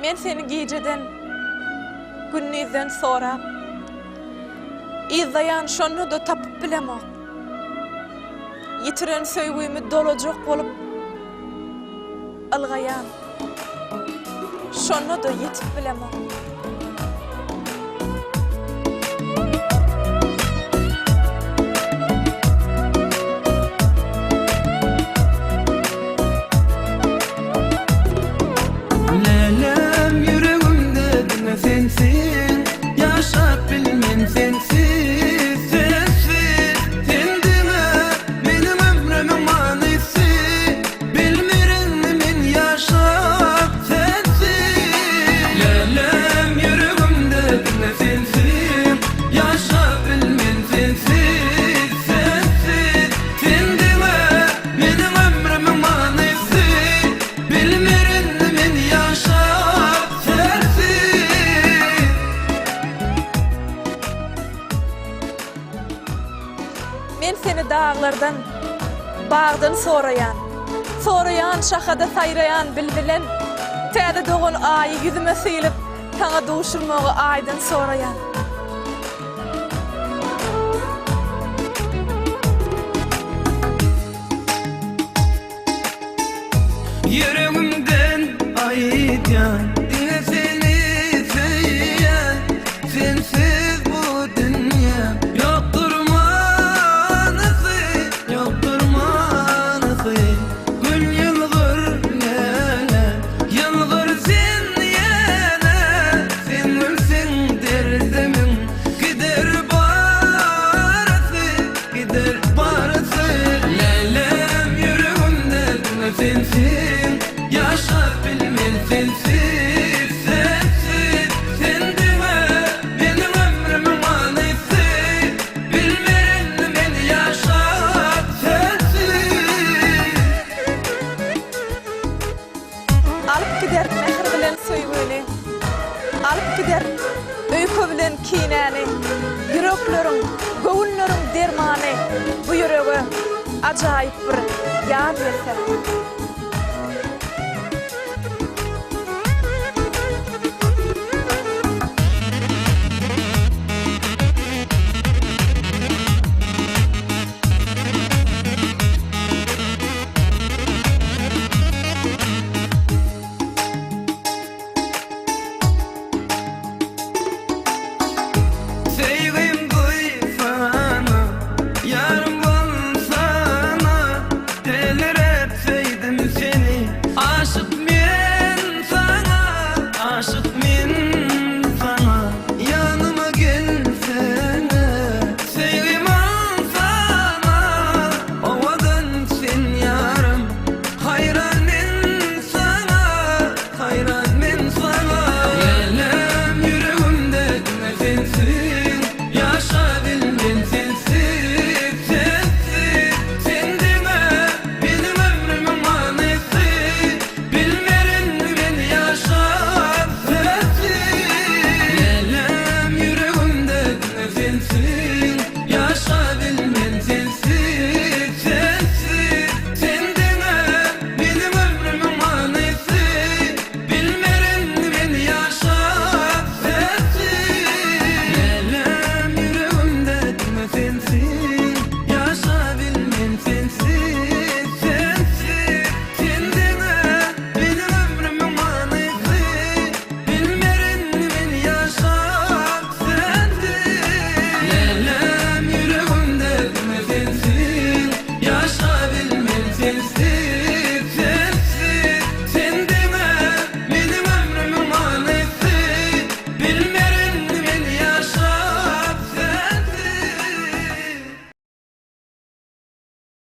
Men seni geceden, günnizden sonra izleyen şonu da tapıp bilemok. Yitiren söýgümi dolajak bolup algayan. Şonu da yetip bilemok. Lelem yüreğimde dinle sensin, yaşap bilmen sensiz, sensiz. Kendime benim ömrümün manisi, bilmirim men yaşap sensiz. Lelem yüreğimde dinle sensin, yaşap bilmen sensiz, sensiz. Kendime benim ömrümün manisi, bilmirim men yaşap sensiz. Men seni dağlardan, bağdan sorayan, şahada sayrayan bilbilen, täze doğan ayı yüzüme sıyılıp, taňa duşurmagy aydan sorayan. Yüreğimden ayıtyan, dinle seni söyleyen, sensiz bu dünya yoktur manası, yoktur manası. Gün yılgır lele, yılgır sen yana, sen ölsen derdimin gider barası, gider barası. Lelem yüreğimde dinle sensin, yaşap bilmen sensiz, sensiz. Kendime benim ömrümün manisi, bilmeyen men yaşap sensiz. Alıp gider mehr bilen söýgüni, alıp gider öýkü bilen kinäni, yürekleriň, göwülleriň dermany, bu ýürege ajaýyp bir ýar berse. Sevgim duysana, yarım bolsana, delir etseydim seni. Aşık men sana, aşık men sana, yanıma gelsene. Sevgim olsana, ovadan sen yarım, hayran men sana, hayran men sana. Lelem yüreğimde dinle sensin, yaşa bilmen sensiz, sensiz. Kendime benim ömrümün manisi, bilmeyen men yaşap sensiz. Lelem yüreğimde dinle sensin, yaşa bilmen sensiz, sensiz. Kendime benim ömrümün manisi, bilmeyen men yaşap sensiz. Lelem yüreğimde dinle sensin, yaşa bilmen sensiz, sensiz. Kendime benim ömrümün manisi, bilmeyen men yaşap sensiz. Lelem yüreğimde dinle sensin, yaşa bilmen sensiz.